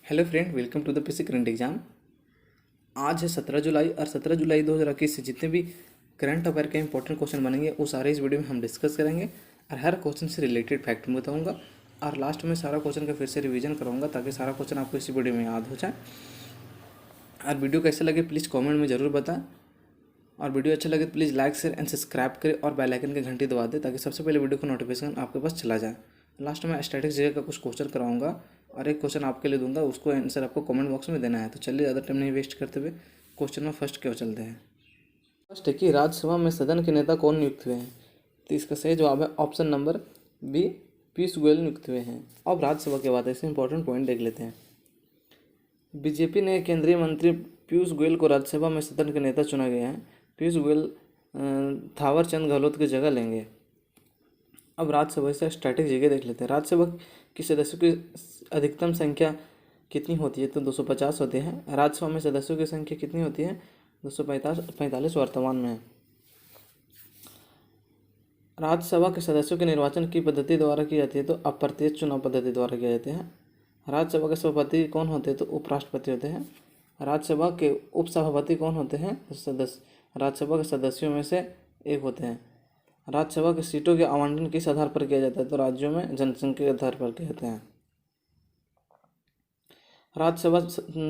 Hello friend, welcome to the PC current exam. आज है 17 जुलाई और 17 जुलाई 2021 से जितने भी करंट अफेयर के इंपॉर्टेंट क्वेश्चन बनेंगे वो सारे इस वीडियो में हम डिस्कस करेंगे और हर क्वेश्चन से रिलेटेड फैक्ट मैं बताऊंगा और लास्ट में सारा क्वेश्चन का फिर से रिवीजन कराऊंगा ताकि सारा क्वेश्चन आपको इसी वीडियो में याद हो जाए। और वीडियो कैसे लगे प्लीज़ कॉमेंट में ज़रूर बताएं और वीडियो अच्छा लगे तो please like share and subscribe करें और बेल आइकन की घंटी दबा दें ताकि सबसे पहले वीडियो का नोटिफिकेशन आपके पास चला जाए। लास्ट में स्टैटिक जीके का कुछ क्वेश्चन कराऊंगा और एक क्वेश्चन आपके लिए दूंगा, उसको आंसर आपको कमेंट बॉक्स में देना है। तो चलिए ज़्यादा टाइम नहीं वेस्ट करते हुए क्वेश्चन में फर्स्ट क्यों चलते हैं। फर्स्ट है कि राज्यसभा में सदन के नेता कौन नियुक्त हुए हैं। तो इसका सही जवाब है option number B, Piyush Goyal नियुक्त हुए हैं। अब राज्यसभा के बाद ऐसे इंपॉर्टेंट पॉइंट देख लेते हैं। बीजेपी ने केंद्रीय मंत्री पीयूष गोयल को राज्यसभा में सदन के नेता चुना गया है। पीयूष गोयल थावर चंद गहलोत की जगह लेंगे। अब राज्यसभा से स्टैटिक जगह देख लेते हैं। राज्यसभा की सदस्यों की अधिकतम संख्या कितनी होती है, तो 250 होते हैं। राज्यसभा में सदस्यों की संख्या कितनी होती है, 245 वर्तमान में है। राज्यसभा के सदस्यों के निर्वाचन की पद्धति द्वारा की जाती है, तो अप्रत्यक्ष चुनाव पद्धति द्वारा किया जाते हैं। राज्यसभा के सभापति कौन होते हैं, तो उपराष्ट्रपति होते हैं। राज्यसभा के उपसभापति कौन होते हैं, सदस्य राज्यसभा के सदस्यों में से एक होते हैं। राज्यसभा की सीटों के आवंटन किस आधार पर किया जाता है, तो राज्यों में जनसंख्या के आधार पर किए जाते हैं। राज्यसभा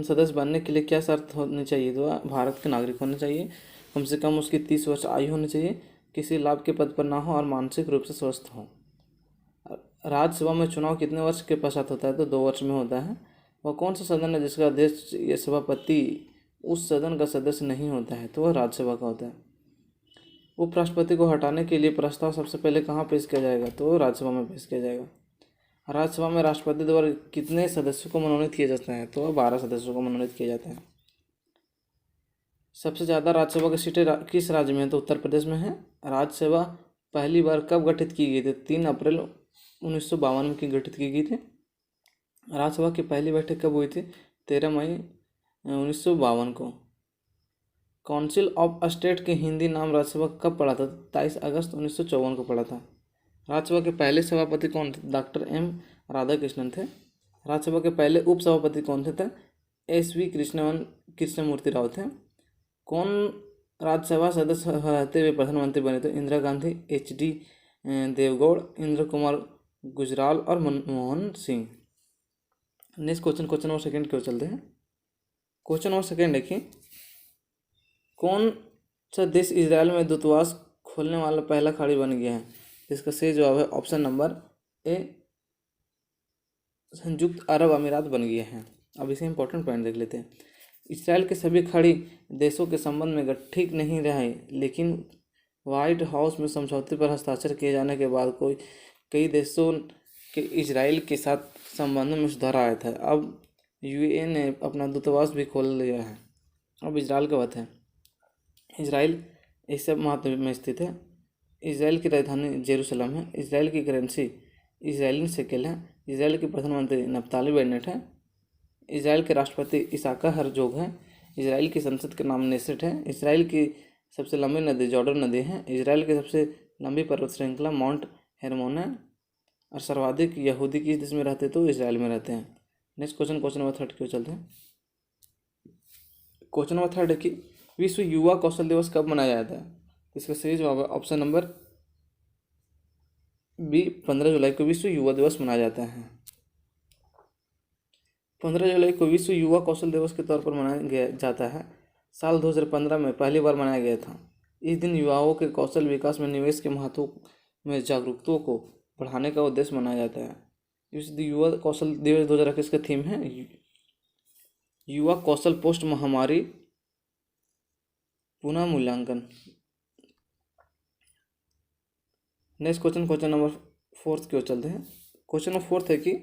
सदस्य बनने के लिए क्या शर्त होनी चाहिए, तो भारत के नागरिक होने चाहिए, कम से कम उसकी 30 वर्ष आयु होनी चाहिए, किसी लाभ के पद पर ना हो और मानसिक रूप से स्वस्थ हो। राज्यसभा में चुनाव कितने वर्ष के पश्चात होता है, तो 2 वर्ष में होता है। वह कौन सा सदन है जिसका अध्यक्ष या सभापति उस सदन का सदस्य नहीं होता है, तो वह राज्यसभा का होता है। उपराष्ट्रपति को हटाने के लिए प्रस्ताव सबसे पहले कहाँ पेश किया जाएगा, तो राज्यसभा में पेश किया जाएगा। राज्यसभा में राष्ट्रपति द्वारा कितने सदस्यों को मनोनीत किया जाता है, तो 12 सदस्यों को मनोनीत किया जाता है। सबसे ज़्यादा राज्यसभा की सीटें किस राज्य में है, तो उत्तर प्रदेश में है। राज्यसभा पहली बार कब गठित की गई थी, 3 अप्रैल 1952 की गठित की गई थी। राज्यसभा की पहली बैठक कब हुई थी, 13 मई 1952 को। काउंसिल ऑफ स्टेट के हिंदी नाम राज्यसभा कब पड़ा था, 23 अगस्त 1954 को पड़ा था। राज्यसभा के पहले सभापति कौन थे, डॉक्टर एम राधाकृष्णन थे। राज्यसभा के पहले उपसभापति कौन थे, एस.वी. कृष्णमूर्ति राव थे। कौन राज्यसभा सदस्य रहते हुए प्रधानमंत्री बने, तो इंदिरा गांधी, एच.डी. देवगौड़, इंद्र कुमार गुजराल और Manmohan Singh. Next question number second क्यों चलते हैं। क्वेश्चन नंबर सेकेंड देखिए, कौन सा देश इजराइल में दूतावास खोलने वाला पहला खिलाड़ी बन गया है। इसका सही जवाब है ऑप्शन नंबर ए, संयुक्त अरब अमीरात बन गए हैं। अब इसे इंपॉर्टेंट पॉइंट देख लेते हैं। इसराइल के सभी खड़ी देशों के संबंध में ठीक नहीं रहे, लेकिन व्हाइट हाउस में समझौते पर हस्ताक्षर किए जाने के बाद कई देशों के इजराइल के साथ संबंधों में सुधार आया था। अब यूएई ने अपना दूतावास भी खोल लिया है। अब इजराइल का बात है। इजराइल एशिया महाद्वीप में स्थित है। इजराइल की राजधानी जेरूसलम है। इजराइल की करेंसी इजरायली शेकेल है। इजराइल के प्रधानमंत्री नफ्ताली बेनेट है। इजराइल के राष्ट्रपति इसाक हरजोग है। इजराइल की संसद का नाम नेसेट है। इजराइल की सबसे लंबी नदी जॉर्डन नदी है। इजराइल की सबसे लंबी पर्वत श्रृंखला माउंट हेरमोन है। और सर्वाधिक यहूदी किस देश में रहते हैं, तो इजराइल में रहते हैं। नेक्स्ट क्वेश्चन नंबर 3 क्यों चलते हैं। क्वेश्चन नंबर 3 है कि विश्व युवा कौशल दिवस कब मनाया जाता है। इसका सही जवाब है ऑप्शन नंबर बी, 15 जुलाई को विश्व युवा दिवस मनाया जाता है। 15 जुलाई को विश्व युवा कौशल दिवस के तौर पर मनाया जाता है। साल 2015 में पहली बार मनाया गया था। इस दिन युवाओं के कौशल विकास में निवेश के महत्व में जागरूकता को बढ़ाने का उद्देश्य मनाया जाता है। विश्व युवा कौशल दिवस 2021 का थीम है युवा कौशल पोस्ट महामारी पुनः मूल्यांकन। नेक्स्ट क्वेश्चन नंबर 4 क्यों चलते हैं। क्वेश्चन नंबर 4 है कि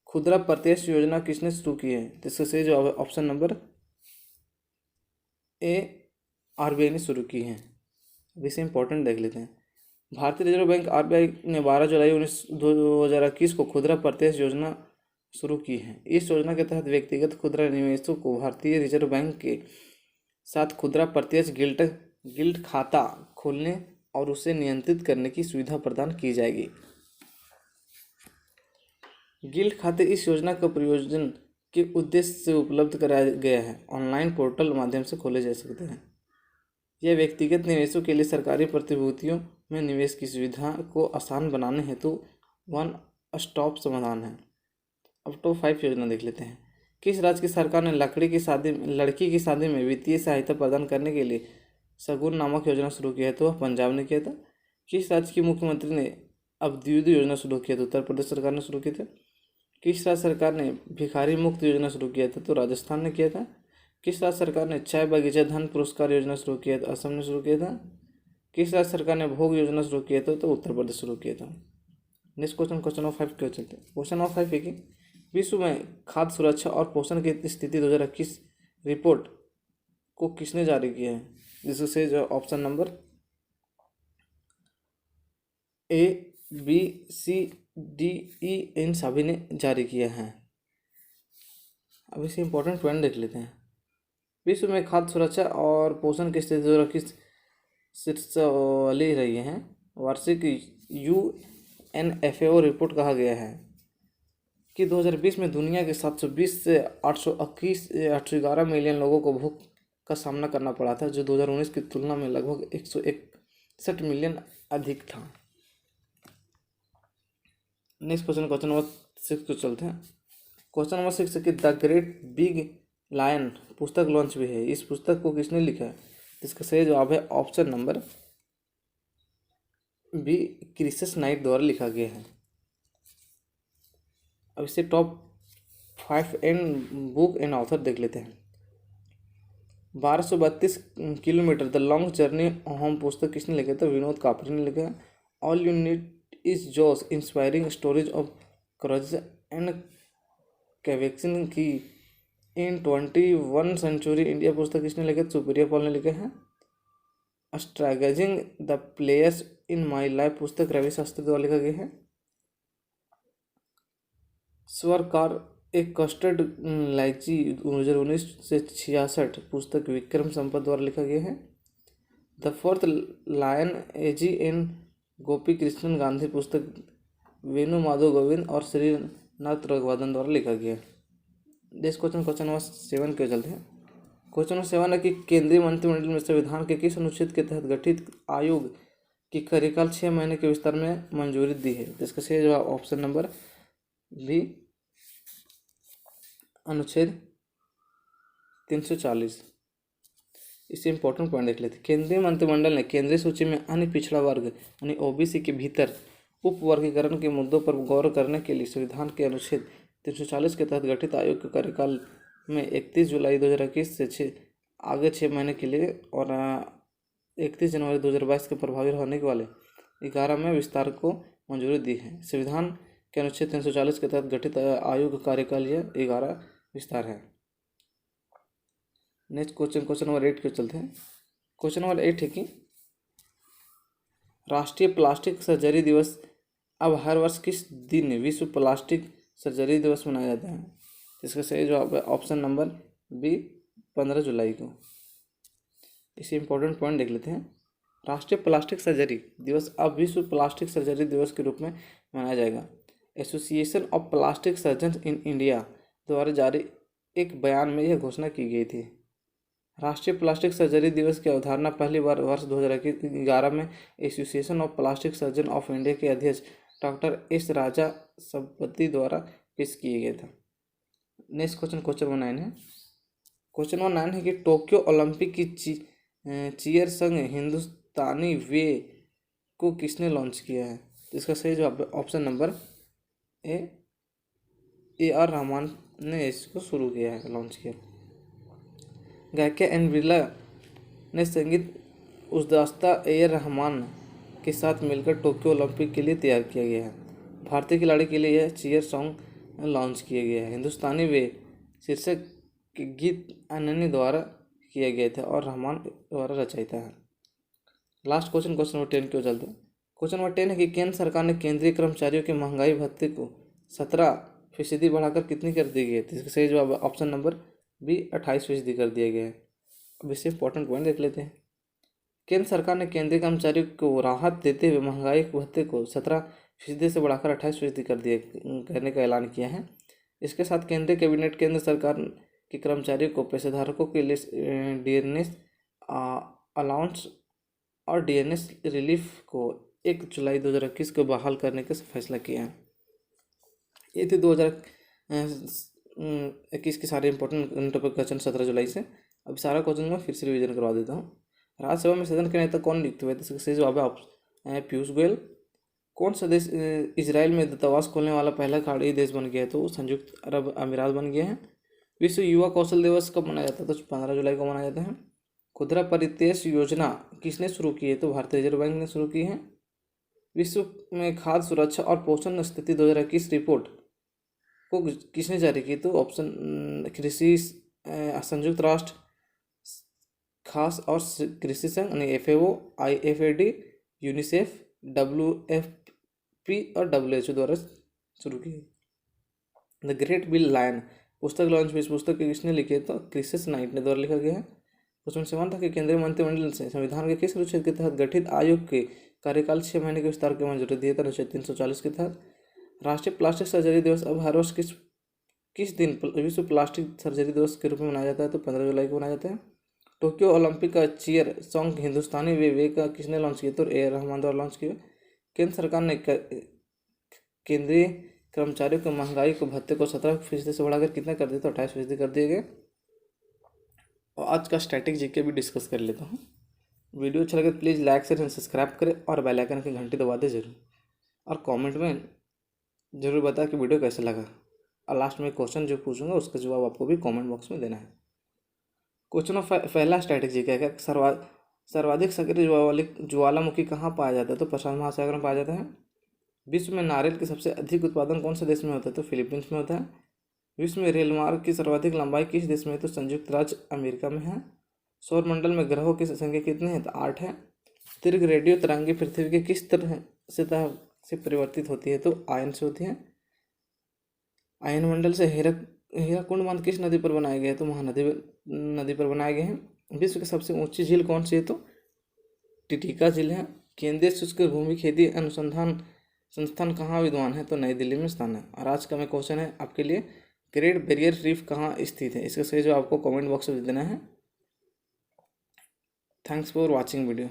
खुदरा प्रत्यक्ष योजना किसने शुरू की है, तो इसका सही जवाब है ऑप्शन नंबर ए, आरबीआई ने शुरू की है। अब इसे इंपॉर्टेंट देख लेते हैं। भारतीय रिजर्व बैंक आरबीआई ने 12 जुलाई 2021 को खुदरा प्रत्यक्ष योजना शुरू की है। इस योजना के तहत व्यक्तिगत खुदरा निवेशकों को भारतीय रिजर्व बैंक के साथ खुदरा प्रत्यक्ष गिल्ट खाता खोलने और उसे नियंत्रित करने की सुविधा प्रदान की जाएगी। गिल्ट खाते इस योजना का प्रयोजन के उद्देश्य से उपलब्ध कराया गया है, ऑनलाइन पोर्टल माध्यम से खोले जा सकते हैं। यह व्यक्तिगत निवेशों के लिए सरकारी प्रतिभूतियों में निवेश की सुविधा को आसान बनाने हेतु वन स्टॉप समाधान है। अब टॉप 5 योजना देख लेते हैं। किस राज्य की सरकार ने लड़की की शादी में वित्तीय सहायता प्रदान करने के लिए सगुन नामक योजना शुरू किया है? तो वह पंजाब ने किया था। किस राज्य की मुख्यमंत्री ने अभ्युदय योजना शुरू किया? तो उत्तर प्रदेश सरकार ने शुरू की थी। किस राज्य सरकार ने भिखारी मुक्त योजना शुरू किया था? तो राजस्थान ने किया था। किस राज्य सरकार ने चाय बगीचा धन पुरस्कार योजना शुरू किया था? असम ने शुरू किया था। किस राज्य सरकार ने भोग योजना शुरू किया था? तो उत्तर प्रदेश शुरू किया था। नेक्स्ट क्वेश्चन ऑफ 5 क्यों चलते हैं। क्वेश्चन ऑफ 5 है कि विश्व में खाद्य सुरक्षा और पोषण की स्थिति 2021 रिपोर्ट को किसने जारी किया है? जिससे जो option number A, B, C, D, E इन सभी ने जारी किया है। अब इसे इंपॉर्टेंट पॉइंट देख लेते हैं। विश्व में खाद्य सुरक्षा और पोषण की स्थिति 2021 शीर्ष वाली रही है। वार्षिक UNFAO रिपोर्ट कहा गया है कि 2020 में दुनिया के 720 से 811 मिलियन लोगों को भूख का सामना करना पड़ा था, जो 2019 की तुलना में लगभग 161 मिलियन अधिक था। नेक्स्ट क्वेश्चन नंबर 6 को चलते हैं। क्वेश्चन नंबर 6 है कि द ग्रेट बिग लायन पुस्तक लॉन्च भी है। इस पुस्तक को किसने लिखा है? इसका सही जवाब है option number B, Chris Knight द्वारा लिखा गया है। अब इसे top 5 and book and author देख लेते हैं। 1232 kilometre the long journey home पुस्तक किसने लिखा था? विनोद कापरी ने लिखा है। All you need is josh inspiring stories of courage and conviction की इन 21 सेंचुरी इंडिया पुस्तक किसने लिखा? सुप्रिया पॉल ने लिखा है। Strategising the players in my life पुस्तक रवि शास्त्री द्वारा लिखा गया है। स्वरकार एक कस्टर्ड इलायची 2019 से 66 पुस्तक विक्रम संपत द्वारा लिखा गया है। The fourth lion AG N Gopi Krishnan Gandhi पुस्तक वेणु माधव गोविंद और श्रीनाथ रघुवंदन द्वारा लिखा गया है। नेक्स्ट क्वेश्चन नंबर 7 क्यों चलते हैं। क्वेश्चन नंबर 7 है कि केंद्रीय मंत्रिमंडल में संविधान के किस अनुच्छेद के तहत गठित आयोग की कार्यकाल 6 महीने के विस्तार में मंजूरी दी है? तो इसका सही जवाब ऑप्शन नंबर बी, अनुच्छेद 340। इससे इंपॉर्टेंट पॉइंट देख लेते हैं। केंद्रीय मंत्रिमंडल ने केंद्रीय सूची में अन्य पिछड़ा वर्ग यानी OBC के भीतर उप वर्गीकरण के मुद्दों पर गौर करने के लिए संविधान के अनुच्छेद 340 के तहत गठित आयोग के कार्यकाल में 31 जुलाई 2021 से आगे 6 महीने के लिए और 31 जनवरी 2022 के प्रभावी होने के वाले 11 में विस्तार को मंजूरी दी है। संविधान के अनुच्छेद 340 के तहत गठित आयोग का कार्यकाल यह 11 विस्तार है। नेक्स्ट क्वेश्चन नंबर 8 क्यों चलते हैं। क्वेश्चन नंबर 8 है कि राष्ट्रीय प्लास्टिक सर्जरी दिवस अब हर वर्ष किस दिन विश्व प्लास्टिक सर्जरी दिवस मनाया जाता है? इसका सही जवाब है ऑप्शन नंबर बी, 15 जुलाई को। इसे इंपॉर्टेंट पॉइंट देख लेते हैं। राष्ट्रीय प्लास्टिक सर्जरी दिवस अब विश्व प्लास्टिक सर्जरी दिवस के रूप में मनाया जाएगा। Association of plastic surgeon in India द्वारा जारी एक बयान में यह घोषणा की गई थी। राष्ट्रीय प्लास्टिक सर्जरी दिवस की अवधारणा पहली बार वर्ष 2011 में association of plastic surgeon of India के अध्यक्ष डॉक्टर एस राजा सबपति द्वारा पेश किया गया था। नेक्स्ट क्वेश्चन नंबर 9 है। क्वेश्चन नंबर 9 है कि टोक्यो ओलंपिक की चीयर संग हिंदुस्तानी वे को किसने लॉन्च किया है? इसका सही जवाब ऑप्शन नंबर AR रहमान ने इसको शुरू किया है, लॉन्च किया। गायिका एन बिरला ने संगीत उस्ताद AR रहमान के साथ मिलकर टोक्यो ओलंपिक के लिए तैयार किया गया है। भारतीय खिलाड़ी के लिए यह चीयर सॉन्ग लॉन्च किया गया है। हिंदुस्तानी वे शीर्षक गीत अनन्य द्वारा किया गया था और रहमान द्वारा रचयिता है। लास्ट क्वेश्चन नंबर 10 क्यों चलते हैं। क्वेश्चन नंबर 10 है कि केंद्र सरकार ने केंद्रीय कर्मचारियों के महंगाई भत्ते को 17% बढ़ाकर कितनी कर दी गई है? इसका सही जवाब ऑप्शन नंबर बी, 28% कर दिया गया है। अब इससे इंपॉर्टेंट पॉइंट देख लेते हैं। केंद्र सरकार ने केंद्रीय कर्मचारियों को राहत देते हुए महंगाई भत्ते को 17% से बढ़ाकर 28% करने का ऐलान किया है। इसके साथ केंद्रीय कैबिनेट केंद्र सरकार के कर्मचारियों को पेशेधारकों के लिए डीएनएस अलाउंस और डीएनएस रिलीफ को 1 जुलाई 2021 को बहाल करने का फैसला किया है। ये थे 2021 के सारे इंपॉर्टेंट टॉपिक क्वेश्चन 17 जुलाई से। अब सारा क्वेश्चन मैं फिर से रिवीजन करवा देता हूँ। राज्यसभा में सदन के नेता कौन नियुक्त हुए थे? इसका सही जवाब है पीयूष गोयल। कौन सा देश इजराइल में दूतावास खोलने वाला पहला खाड़ी देश बन गया है? तो संयुक्त अरब अमीरात बन गए हैं। विश्व युवा कौशल दिवस कब मनाया जाता है? तो 15 जुलाई को मनाया जाता है। खुदरा परित्यज योजना किसने शुरू की है? तो भारतीय रिजर्व बैंक ने शुरू की है। विश्व में खाद्य सुरक्षा और पोषण स्थिति 2021 रिपोर्ट को किसने जारी की? तो ऑप्शन कृषि संयुक्त राष्ट्र खास और कृषि संघ यानी FAO, IFAD, यूनिसेफ, WFP और WHO द्वारा शुरू की। द ग्रेट बिल लायन पुस्तक लॉन्च में इस पुस्तक किसने लिखी है? तो क्रिसेस नाइट ने द्वारा लिखा गया है। क्वेश्चन 7 था कि केंद्रीय मंत्रिमंडल से संविधान के किस अनुच्छेद के तहत गठित आयोग के कार्यकाल 6 महीने के विस्तार की मंजूरी दी है? तो अनुच्छेद 340 के तहत। राष्ट्रीय प्लास्टिक सर्जरी दिवस अब हर वर्ष किस दिन विश्व प्लास्टिक सर्जरी दिवस के रूप में मनाया जाता है? तो 15 जुलाई को मनाया जाता है। टोक्यो ओलंपिक का चीयर सॉन्ग हिंदुस्तानी वे का किसने लॉन्च किया? तो A.R. रहमान द्वारा लॉन्च किया। केंद्र सरकार ने केंद्रीय कर्मचारियों की महंगाई को भत्ते को 17% से बढ़ाकर कितना कर दिया? तो 28% कर दिए गए। और आज का स्टैटिक जीके भी डिस्कस कर लेता हूँ। वीडियो अच्छा लगे तो please like share and subscribe करें और बेल आइकन की घंटी दबा दें जरूर। और कमेंट में ज़रूर बताएं कि वीडियो कैसे लगा। और लास्ट में क्वेश्चन जो पूछूंगा उसका जवाब आपको भी कमेंट बॉक्स में देना है। क्वेश्चन ऑफ पहला स्ट्रैटेजी क्या है? सर्वाधिक सक्रिय ज्वालामुखी कहाँ पाया जाता है? तो प्रशांत महासागर में पाया जाता है। विश्व में नारियल के सबसे अधिक उत्पादन कौन से देश में होता है? तो फिलीपींस में होता है। विश्व में रेल मार्ग की सर्वाधिक लंबाई किस देश में है? तो संयुक्त राज्य अमेरिका में है। सौरमंडल में ग्रहों की संख्या कितनी है? तो 8 है। दीर्घ रेडियो तरंगे पृथ्वी के किस तरह से परिवर्तित होती है? तो आयन से होती है। आयन मंडल से हीराकुंड बांध किस नदी पर बनाए गए? तो महानदी पर बनाए गए हैं। विश्व की सबसे ऊंची झील कौन सी है? तो टिटिका झील है। केंद्रीय शुष्क भूमि खेती अनुसंधान संस्थान कहाँ विद्वान है? तो नई दिल्ली में स्थान है। और आज का मैं क्वेश्चन है आपके लिए, ग्रेट बैरियर रीफ कहाँ स्थित है? इसका सही जवाब आपको कमेंट बॉक्स में देना है। Thanks for watching video.